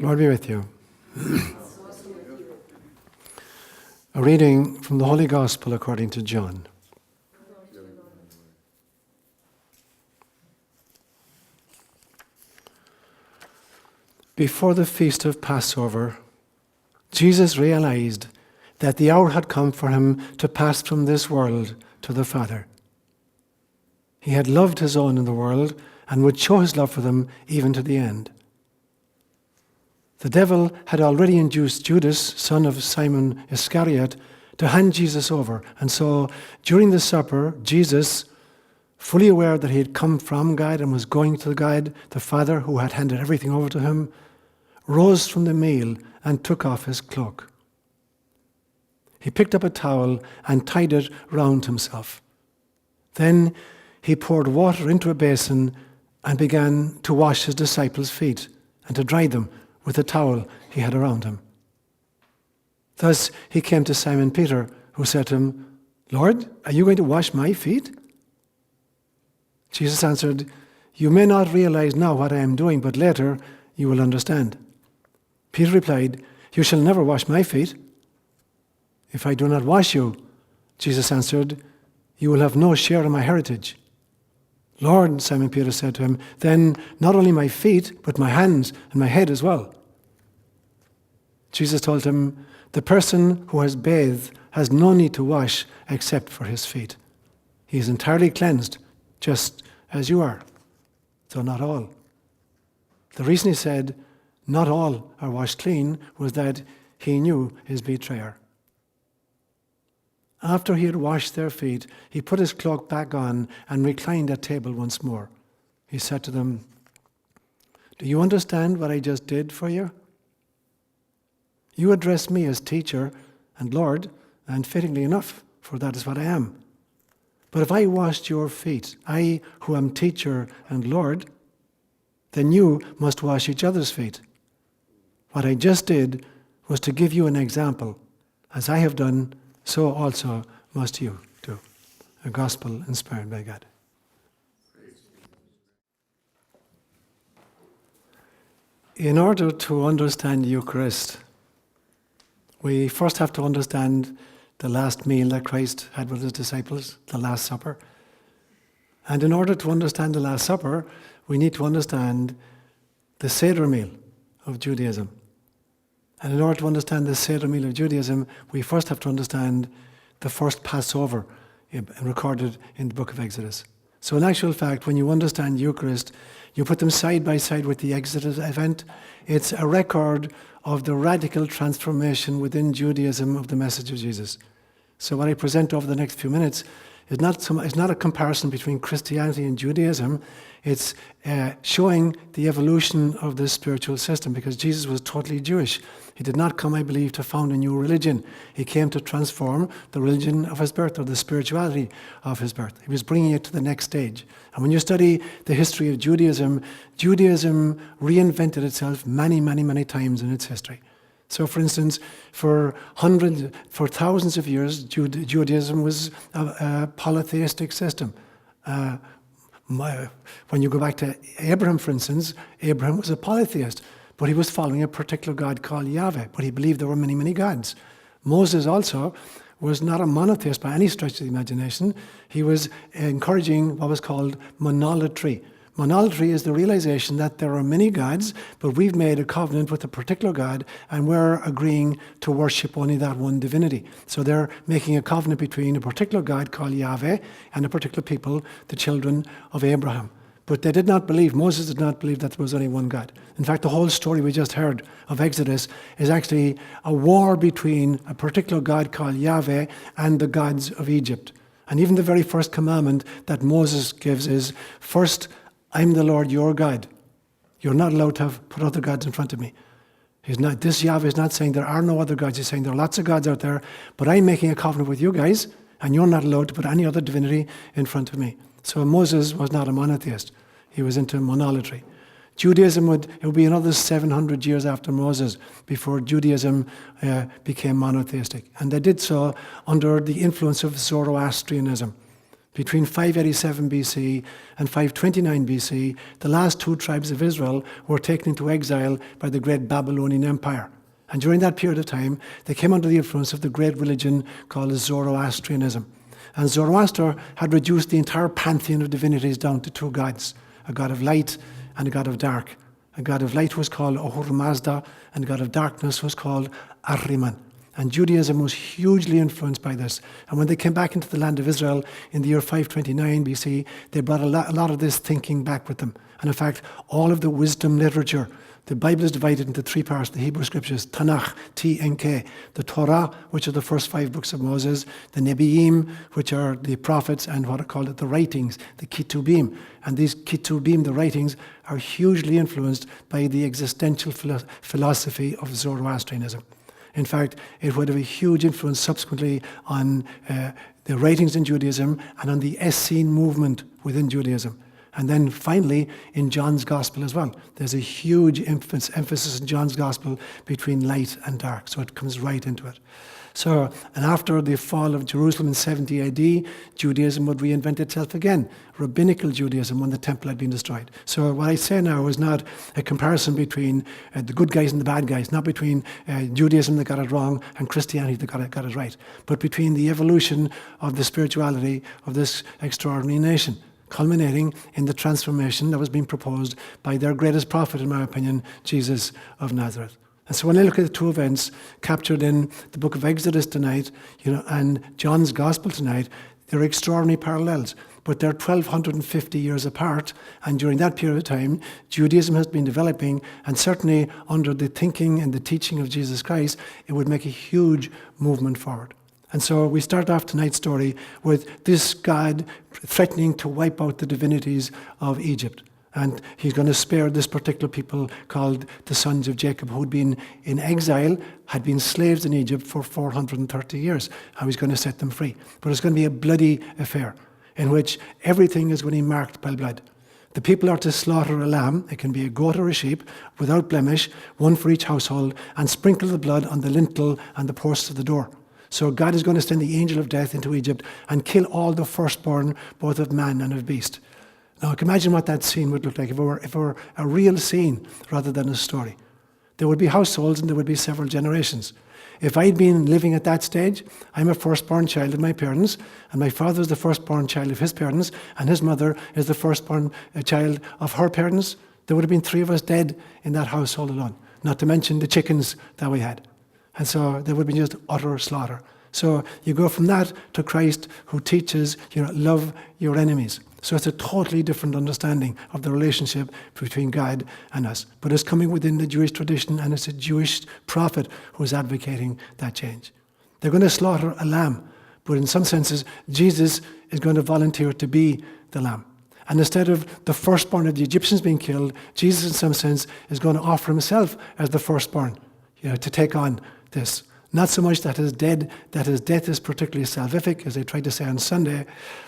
Lord be with you. A reading from the Holy Gospel according to John. Before the feast of Passover, Jesus realized that the hour had come for him to pass from this world to the Father. He had loved his own in the world and would show his love for them even to the end. The devil had already induced Judas, son of Simon Iscariot, to hand Jesus over. And so, during the supper, Jesus, fully aware that he had come from God and was going to God, the Father who had handed everything over to him, rose from the meal and took off his cloak. He picked up a towel and tied it round himself. Then he poured water into a basin and began to wash his disciples' feet and to dry them with the towel he had around him. Thus he came to Simon Peter, who said to him, "Lord, are you going to wash my feet?" Jesus answered, "You may not realize now what I am doing, but later you will understand." Peter replied, "You shall never wash my feet." "If I do not wash you," Jesus answered, "you will have no share in my heritage." "Lord," Simon Peter said to him, "then not only my feet, but my hands and my head as well." Jesus told him, "The person who has bathed has no need to wash except for his feet. He is entirely cleansed, just as you are, though not all." The reason he said, "Not all are washed clean," was that he knew his betrayer. After he had washed their feet, he put his cloak back on and reclined at table once more. He said to them, "Do you understand what I just did for you? You address me as teacher and Lord, and fittingly enough, for that is what I am. But if I washed your feet, I who am teacher and Lord, then you must wash each other's feet. What I just did was to give you an example. As I have done, so also must you do." A gospel inspired by God. In order to understand the Eucharist, we first have to understand the last meal that Christ had with his disciples, the Last Supper. And in order to understand the Last Supper, we need to understand the Seder meal of Judaism. And in order to understand the Seder meal of Judaism, we first have to understand the first Passover recorded in the book of Exodus. So in actual fact, when you understand Eucharist, you put them side by side with the Exodus event. It's a record of the radical transformation within Judaism of the message of Jesus. So what I present over the next few minutes is not a comparison between Christianity and Judaism. It's showing the evolution of this spiritual system, because Jesus was totally Jewish. He did not come, I believe, to found a new religion. He came to transform the religion of his birth, or the spirituality of his birth. He was bringing it to the next stage. And when you study the history of Judaism, Judaism reinvented itself many, many, many times in its history. So, for instance, for thousands of years, Judaism was a polytheistic system. When you go back to Abraham, for instance, Abraham was a polytheist, but he was following a particular God called Yahweh, but he believed there were many, many gods. Moses also was not a monotheist by any stretch of the imagination. He was encouraging what was called monolatry. Monolatry is the realization that there are many gods, but we've made a covenant with a particular God, and we're agreeing to worship only that one divinity. So they're making a covenant between a particular God called Yahweh and a particular people, the children of Abraham. But they did not believe, Moses did not believe that there was only one God. In fact, the whole story we just heard of Exodus is actually a war between a particular God called Yahweh and the gods of Egypt. And even the very first commandment that Moses gives is, first, I'm the Lord your God. You're not allowed to put other gods in front of me. This Yahweh is not saying there are no other gods. He's saying there are lots of gods out there, but I'm making a covenant with you guys, and you're not allowed to put any other divinity in front of me. So Moses was not a monotheist. He was into monolatry. Judaism would be another 700 years after Moses before Judaism became monotheistic. And they did so under the influence of Zoroastrianism, Between 587 BC and 529 BC, the last two tribes of Israel were taken into exile by the great Babylonian Empire. And during that period of time, they came under the influence of the great religion called Zoroastrianism. And Zoroaster had reduced the entire pantheon of divinities down to two gods, a god of light and a god of dark. A god of light was called Ahura Mazda, and a god of darkness was called Ahriman. And Judaism was hugely influenced by this. And when they came back into the land of Israel in the year 529 BC, they brought a lot of this thinking back with them. And in fact, all of the wisdom literature, the Bible is divided into three parts: the Hebrew Scriptures, Tanakh, T-N-K, the Torah, which are the first 5 books of Moses, the Nebi'im, which are the prophets, and what are called the writings, the Ketubim. And these Ketubim, the writings, are hugely influenced by the existential philosophy of Zoroastrianism. In fact, it would have a huge influence subsequently on the writings in Judaism and on the Essene movement within Judaism. And then finally, in John's Gospel as well. There's a huge emphasis in John's Gospel between light and dark. So it comes right into it. So, and after the fall of Jerusalem in 70 AD, Judaism would reinvent itself again. Rabbinical Judaism when the temple had been destroyed. So what I say now is not a comparison between the good guys and the bad guys, not between Judaism that got it wrong and Christianity that got it right, but between the evolution of the spirituality of this extraordinary nation, culminating in the transformation that was being proposed by their greatest prophet, in my opinion, Jesus of Nazareth. And so when I look at the two events captured in the book of Exodus tonight, and John's Gospel tonight, they're extraordinary parallels, but they're 1,250 years apart. And during that period of time, Judaism has been developing, and certainly under the thinking and the teaching of Jesus Christ, it would make a huge movement forward. And so we start off tonight's story with this God threatening to wipe out the divinities of Egypt. And he's going to spare this particular people called the sons of Jacob, who had been in exile, had been slaves in Egypt for 430 years. And he's going to set them free. But it's going to be a bloody affair in which everything is going to be marked by blood. The people are to slaughter a lamb, it can be a goat or a sheep, without blemish, one for each household, and sprinkle the blood on the lintel and the posts of the door. So God is going to send the angel of death into Egypt and kill all the firstborn, both of man and of beast. Now, imagine what that scene would look like if it were a real scene rather than a story. There would be households and there would be several generations. If I'd been living at that stage, I'm a firstborn child of my parents, and my father is the firstborn child of his parents, and his mother is the firstborn child of her parents. There would have been 3 of us dead in that household alone, not to mention the chickens that we had. And so there would be just utter slaughter. So you go from that to Christ, who teaches, love your enemies. So it's a totally different understanding of the relationship between God and us. But it's coming within the Jewish tradition, and it's a Jewish prophet who's advocating that change. They're going to slaughter a lamb, but in some senses, Jesus is going to volunteer to be the lamb. And instead of the firstborn of the Egyptians being killed, Jesus in some sense is going to offer himself as the firstborn, to take on this. Not so much that his death is particularly salvific, as I tried to say on Sunday,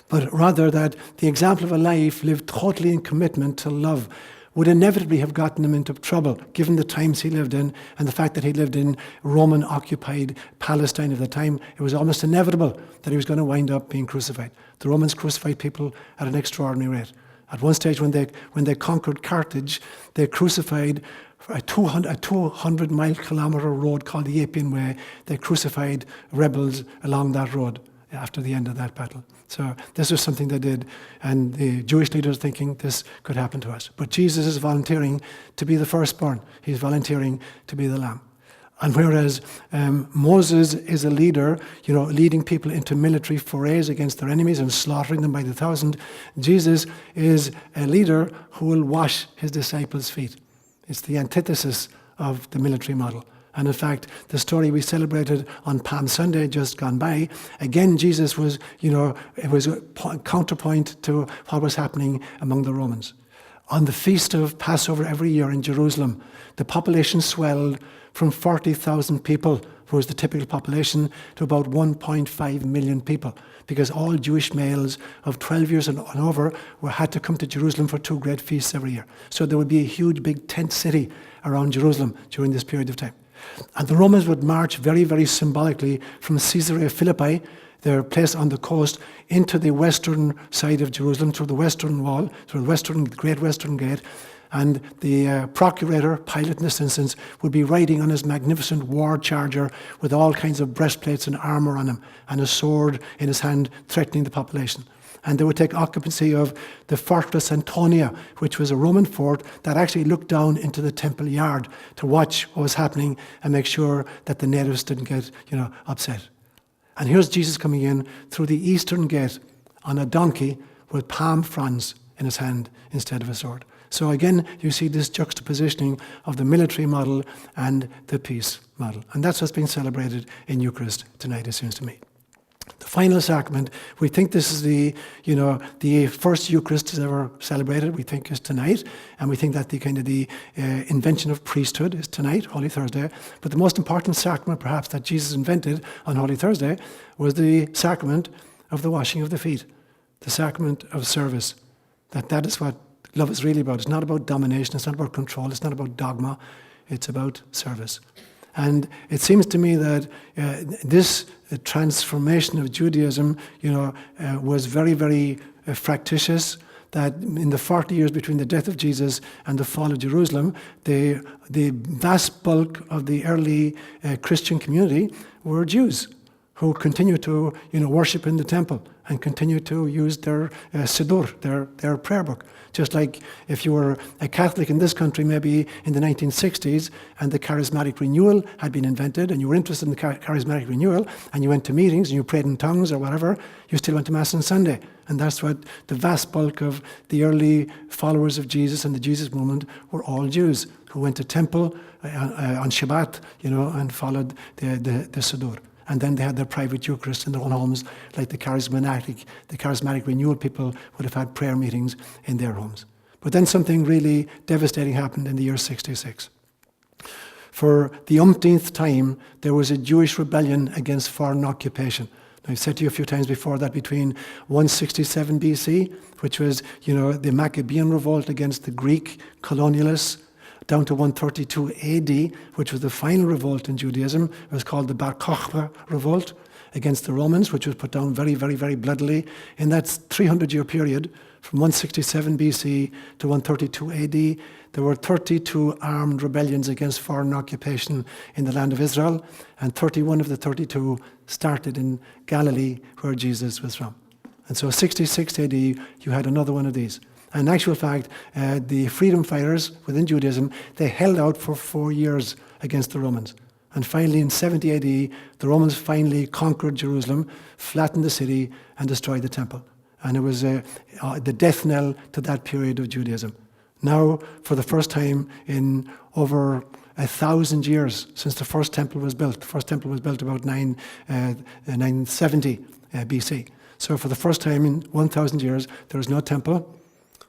but rather that the example of a life lived totally in commitment to love would inevitably have gotten him into trouble, given the times he lived in and the fact that he lived in Roman-occupied Palestine at the time. It was almost inevitable that he was going to wind up being crucified. The Romans crucified people at an extraordinary rate. At one stage, when they conquered Carthage, they crucified a 200-mile kilometer road called the Appian Way. They crucified rebels along that road after the end of that battle. So this was something they did, and the Jewish leaders thinking this could happen to us. But Jesus is volunteering to be the firstborn. He's volunteering to be the lamb. And whereas Moses is a leader, leading people into military forays against their enemies and slaughtering them by the thousand, Jesus is a leader who will wash his disciples' feet. It's the antithesis of the military model. And in fact, the story we celebrated on Palm Sunday just gone by, again, Jesus was, it was a counterpoint to what was happening among the Romans. On the feast of Passover every year in Jerusalem, the population swelled from 40,000 people, who was the typical population, to about 1.5 million people, because all Jewish males of 12 years and over had to come to Jerusalem for 2 great feasts every year. So there would be a huge big tent city around Jerusalem during this period of time. And the Romans would march very, very symbolically from Caesarea Philippi. They're placed on the coast into the western side of Jerusalem, through the western wall, through the great western gate. And the procurator, Pilate in this instance, would be riding on his magnificent war charger with all kinds of breastplates and armour on him, and a sword in his hand, threatening the population. And they would take occupancy of the Fortress Antonia, which was a Roman fort that actually looked down into the temple yard to watch what was happening and make sure that the natives didn't get, upset. And here's Jesus coming in through the eastern gate on a donkey with palm fronds in his hand instead of a sword. So again, you see this juxtapositioning of the military model and the peace model. And that's what's being celebrated in Eucharist tonight, it seems to me. The final sacrament, we think this is the first Eucharist is ever celebrated, we think is tonight, and we think that the invention of priesthood is tonight, Holy Thursday. But the most important sacrament perhaps that Jesus invented on Holy Thursday was the sacrament of the washing of the feet, the sacrament of service. That is what love is really about. It's not about domination, it's not about control, it's not about dogma, it's about service. And it seems to me that this transformation of Judaism, was very, very fractious, that in the 40 years between the death of Jesus and the fall of Jerusalem, the vast bulk of the early Christian community were Jews who continued to worship in the temple and continue to use their Seder, their prayer book. Just like if you were a Catholic in this country, maybe in the 1960s, and the charismatic renewal had been invented, and you were interested in the charismatic renewal, and you went to meetings, and you prayed in tongues or whatever, you still went to Mass on Sunday. And that's what the vast bulk of the early followers of Jesus and the Jesus movement were all Jews who went to temple on Shabbat, and followed the Seder. And then they had their private Eucharist in their own homes, like the charismatic renewal people would have had prayer meetings in their homes. But then something really devastating happened in the year 66. For the umpteenth time, there was a Jewish rebellion against foreign occupation. I've said to you a few times before that between 167 BC, which was, the Maccabean revolt against the Greek colonialists, down to 132 AD, which was the final revolt in Judaism. It was called the Bar Kokhba revolt against the Romans, which was put down very, very, very bloodily. In that 300-year period, from 167 BC to 132 AD, there were 32 armed rebellions against foreign occupation in the land of Israel, and 31 of the 32 started in Galilee, where Jesus was from. And so 66 AD, you had another one of these. And in actual fact, the freedom fighters within Judaism, they held out for 4 years against the Romans. And finally, in 70 AD, the Romans finally conquered Jerusalem, flattened the city, and destroyed the temple. And it was the death knell to that period of Judaism. Now, for the first time in over 1,000 years since the first temple was built, the first temple was built about 970 BC. So for the first time in 1,000 years, there is no temple,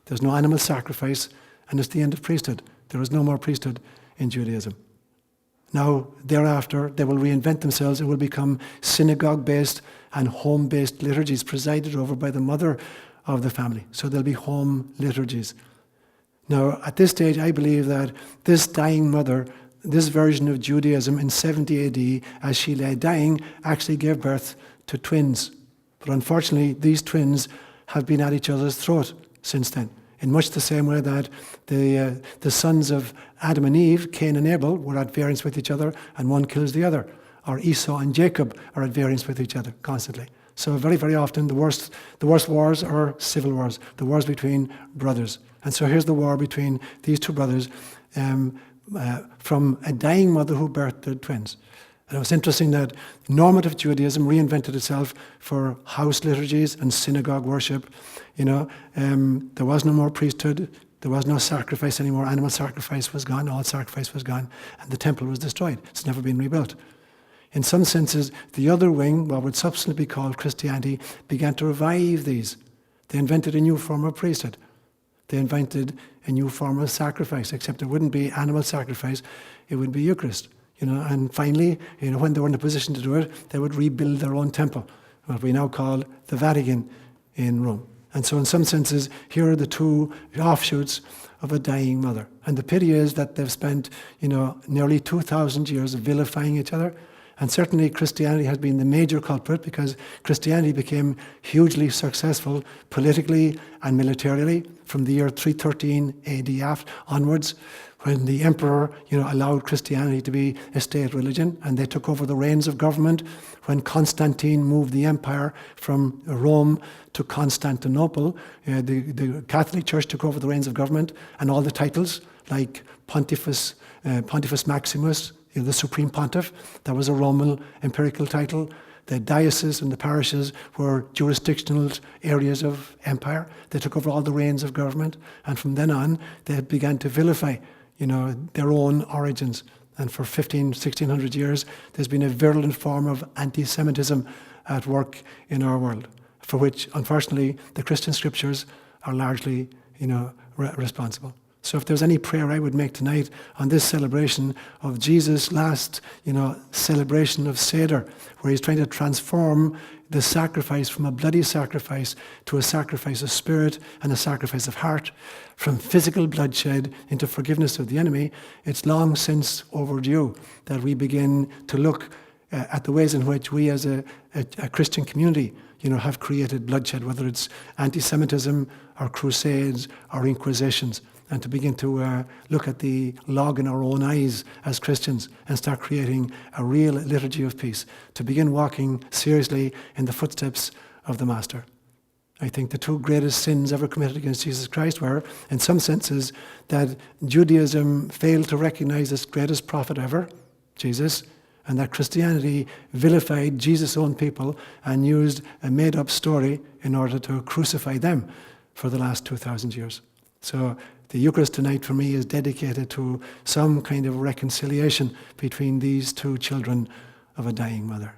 there's no animal sacrifice, and it's the end of priesthood. There is no more priesthood in Judaism. Now, thereafter, they will reinvent themselves. It will become synagogue-based and home-based liturgies presided over by the mother of the family. So there'll be home liturgies. Now, at this stage, I believe that this dying mother, this version of Judaism in 70 AD, as she lay dying, actually gave birth to twins. But unfortunately, these twins have been at each other's throat since then, in much the same way that the sons of Adam and Eve, Cain and Abel, were at variance with each other, and one kills the other. Or Esau and Jacob are at variance with each other constantly. So very, very often the worst wars are civil wars, the wars between brothers. And so here's the war between these two brothers from a dying mother who birthed the twins. And it was interesting that normative Judaism reinvented itself for house liturgies and synagogue worship. There was no more priesthood. There was no sacrifice anymore. Animal sacrifice was gone. All sacrifice was gone. And the temple was destroyed. It's never been rebuilt. In some senses, the other wing, what would subsequently be called Christianity, began to revive these. They invented a new form of priesthood. They invented a new form of sacrifice, except it wouldn't be animal sacrifice. It would be Eucharist. And finally, when they were in a position to do it, they would rebuild their own temple, what we now call the Vatican in Rome. And so in some senses, here are the two offshoots of a dying mother. And the pity is that they've spent, nearly 2,000 years vilifying each other And certainly Christianity has been the major culprit, because Christianity became hugely successful politically and militarily from the year 313 AD onwards, when the emperor, allowed Christianity to be a state religion, and they took over the reins of government. When Constantine moved the empire from Rome to Constantinople, the Catholic Church took over the reins of government, and all the titles, like Pontifex Maximus, the Supreme Pontiff, that was a Roman imperial title. The dioceses and the parishes were jurisdictional areas of empire. They took over all the reins of government, and from then on, they began to vilify, their own origins. And for 1600 years, there's been a virulent form of anti-Semitism at work in our world, for which, unfortunately, the Christian scriptures are largely, responsible. So if there's any prayer I would make tonight on this celebration of Jesus' last, celebration of Seder, where he's trying to transform the sacrifice from a bloody sacrifice to a sacrifice of spirit and a sacrifice of heart, from physical bloodshed into forgiveness of the enemy, it's long since overdue that we begin to look at the ways in which we as a Christian community, have created bloodshed, whether it's anti-Semitism or crusades or inquisitions, and to begin to look at the log in our own eyes as Christians and start creating a real liturgy of peace, to begin walking seriously in the footsteps of the Master. I think the two greatest sins ever committed against Jesus Christ were, in some senses, that Judaism failed to recognize its greatest prophet ever, Jesus, and that Christianity vilified Jesus' own people and used a made-up story in order to crucify them for the last 2,000 years. So the Eucharist tonight for me is dedicated to some kind of reconciliation between these two children of a dying mother.